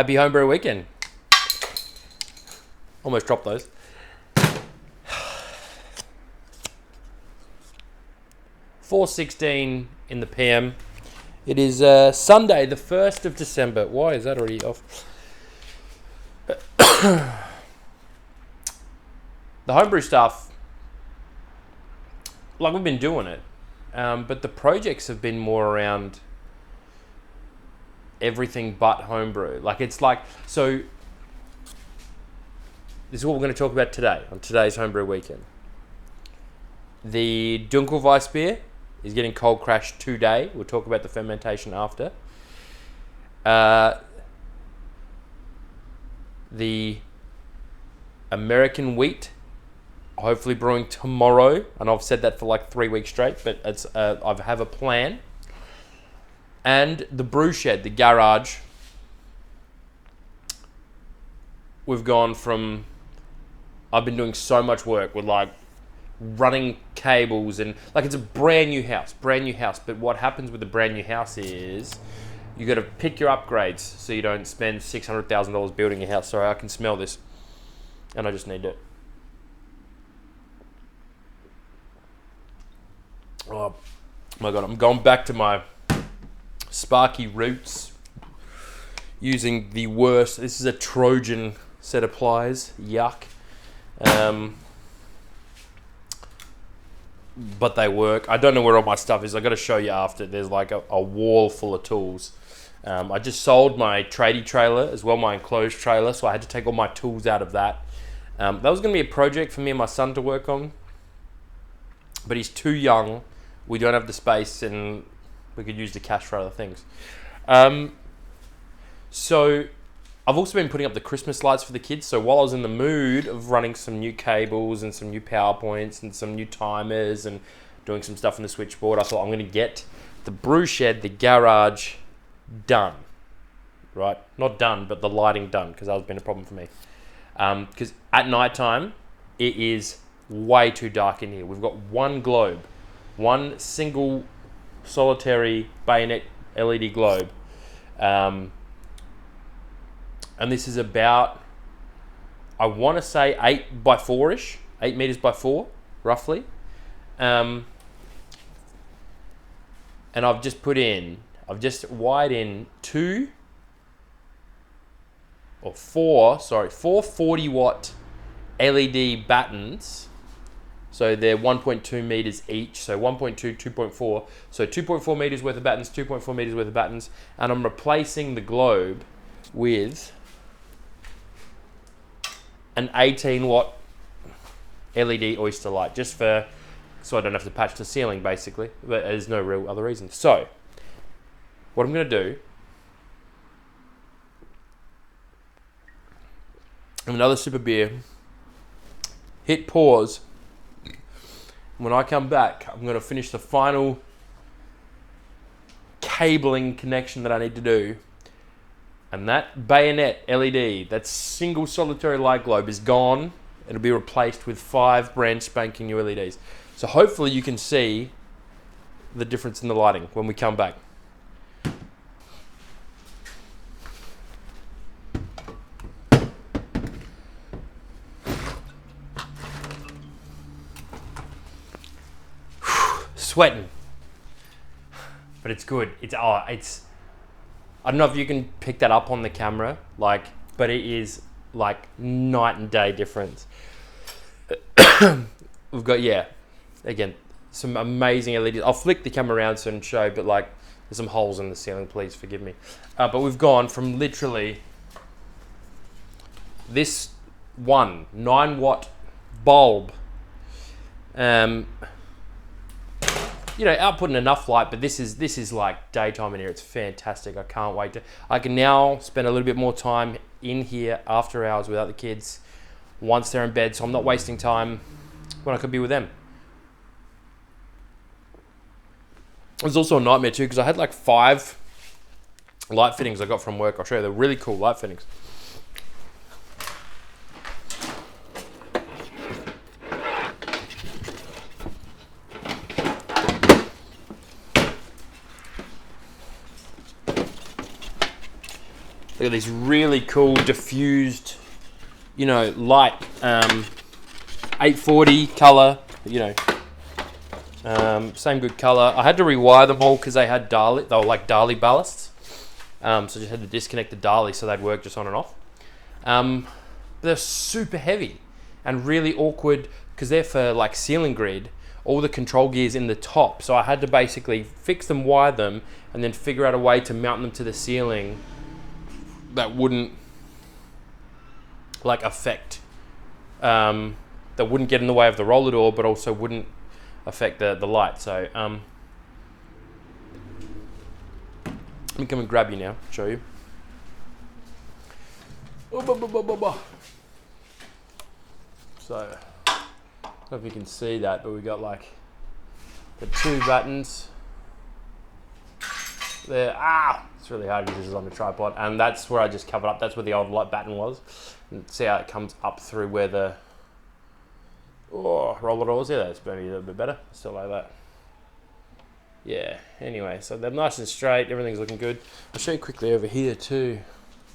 Happy Homebrew Weekend. Almost dropped those. $4:16 in the PM. It is Sunday, the 1st of December. Why is that already off? The homebrew stuff, like we've been doing it, but the projects have been more around everything but homebrew. Like it's like, so this is what we're going to talk about today, on today's Homebrew Weekend. The Dunkelweiss beer is getting cold crashed today. We'll talk about the fermentation after. The American wheat, hopefully brewing tomorrow. And I've said that for like 3 weeks straight, but it's I have a plan. And the brew shed, the garage. We've gone from, I've been doing so much work with like running cables and like it's a brand new house. But what happens with a brand new house is you got to pick your upgrades so you don't spend $600,000 building a house. Sorry, I can smell this, and I just need it. Oh my God, I'm going back to my Sparky roots using the worst. This is a Trojan set of pliers. Yuck. But they work. I don't know where all my stuff is. I got to show you after. There's like a wall full of tools. I just sold my tradie trailer as well, my enclosed trailer, so I had to take all my tools out of that. That was going to be a project for me and my son to work on, but he's too young. We don't have the space, and we could use the cash for other things. So I've also been putting up the Christmas lights for the kids. So while I was in the mood of running some new cables and some new power points and some new timers and doing some stuff on the switchboard, I thought I'm going to get the brew shed, the garage done. Right? Not done, but the lighting done, because that has been a problem for me. Because at night time, it is way too dark in here. We've got one globe, one single solitary bayonet LED globe. And this is about, I want to say 8 by 4-ish, 8 meters by 4, roughly. And I've just wired in 4 40 watt LED battens. So they're 1.2 meters each, so 1.2, 2.4. So 2.4 meters worth of battens, 2.4 meters worth of battens. And I'm replacing the globe with an 18 watt LED oyster light, just so I don't have to patch the ceiling, basically. But there's no real other reason. So what I'm going to do, another sip of beer, hit pause. When I come back, I'm going to finish the final cabling connection that I need to do. And that bayonet LED, that single solitary light globe, is gone. It'll be replaced with 5 brand spanking new LEDs. So hopefully you can see the difference in the lighting when we come back. Sweating, but it's good. I don't know if you can pick that up on the camera, but it is like night and day difference. We've got, again, some amazing LEDs. I'll flick the camera around so I can show, but like there's some holes in the ceiling, please forgive me. But we've gone from literally this 9 watt bulb, outputting enough light, but this is like daytime in here. It's fantastic. I can't wait I can now spend a little bit more time in here after hours without the kids once they're in bed, so I'm not wasting time when I could be with them. It was also a nightmare too, because I had like 5 light fittings I got from work. I'll show you. They're really cool light fittings. Look got this really cool diffused, you know, light 840 color, you know, same good color. I had to rewire them all because they were like Dali ballasts. So just had to disconnect the Dali so they'd work just on and off. They're super heavy and really awkward because they're for like ceiling grid. All the control gears in the top, so I had to basically fix them, wire them, and then figure out a way to mount them to the ceiling that wouldn't like affect, that wouldn't get in the way of the roller door, but also wouldn't affect the light. So let me come and grab you now, show you. So I don't know if you can see that, but we got like the 2 buttons there. It's really hard because this is on the tripod, and that's where I just covered up. That's where the old light button was. And see how it comes up through where the roller door was. Yeah, that's maybe a little bit better. Still like that. Yeah. Anyway, so they're nice and straight. Everything's looking good. I'll show you quickly over here too.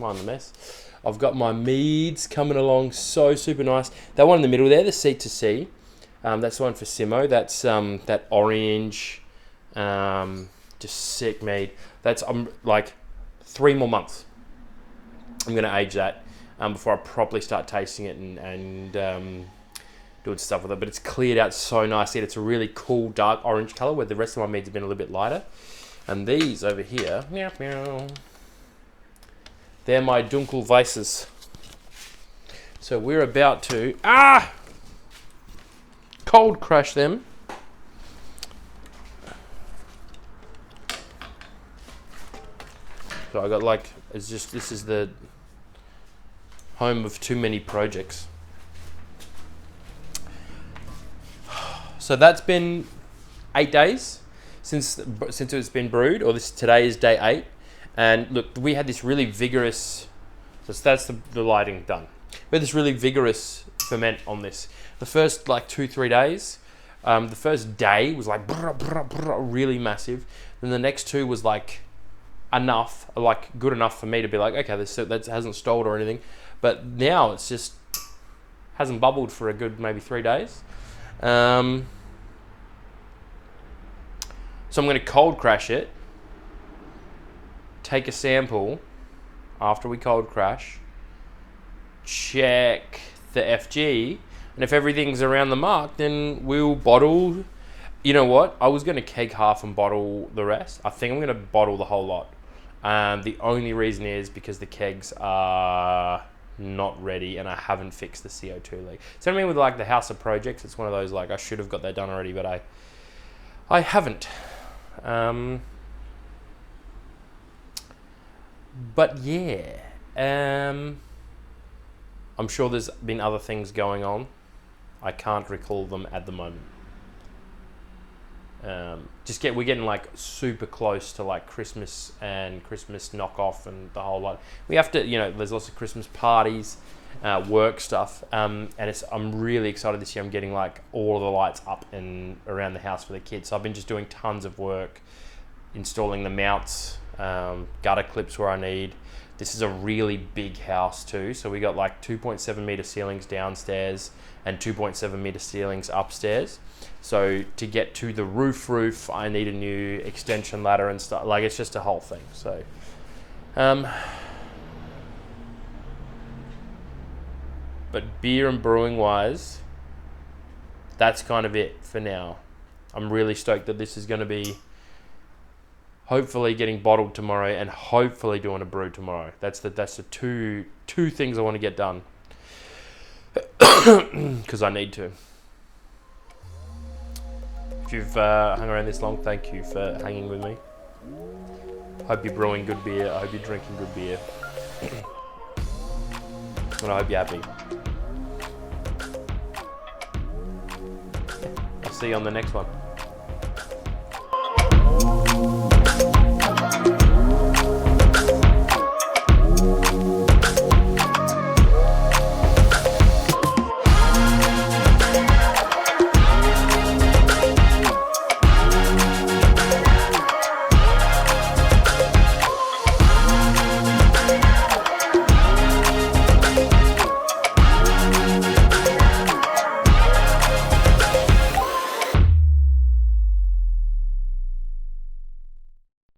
Mind the mess. I've got my meads coming along so super nice. That one in the middle there, the C2C. That's the one for Simo. That's that orange, just sick mead. That's like 3 more months. I'm gonna age that before I properly start tasting it and doing stuff with it. But it's cleared out so nicely. It's a really cool dark orange color where the rest of my meads have been a little bit lighter. And these over here, meow meow. They're my Dunkelweisses. So we're about to cold crash them. So I got like, this is the home of too many projects. So that's been 8 days since it's been brewed, or today is day 8. And look, we had this really vigorous, so that's the lighting done. We had this really vigorous ferment on this. The first like 2-3 days, the first day was like really massive. Then the next 2 was like enough, like good enough for me to be like, okay, that hasn't stalled or anything. But now it's just hasn't bubbled for a good maybe 3 days. So I'm going to cold crash it. Take a sample after we cold crash, check the FG, and if everything's around the mark, then we'll bottle. You know what? I was going to keg half and bottle the rest. I think I'm going to bottle the whole lot. The only reason is because the kegs are not ready and I haven't fixed the CO2 leak. So I mean, with like the House of Projects, it's one of those like I should have got that done already, but I haven't. But yeah, I'm sure there's been other things going on. I can't recall them at the moment. We're getting like super close to like Christmas and Christmas knockoff and the whole lot. We have to, there's lots of Christmas parties, work stuff, and I'm really excited this year. I'm getting like all of the lights up and around the house for the kids. So I've been just doing tons of work, installing the mounts, gutter clips where I need. This is a really big house too, so we got like 2.7 meter ceilings downstairs and 2.7 meter ceilings upstairs. So to get to the roof, I need a new extension ladder and stuff. Like it's just a whole thing. So, but beer and brewing wise, that's kind of it for now. I'm really stoked that this is going to be hopefully getting bottled tomorrow and hopefully doing a brew tomorrow. That's the two things I want to get done because I need to. If you've hung around this long, thank you for hanging with me. Hope you're brewing good beer. I hope you're drinking good beer. And I hope you're happy. I'll see you on the next one.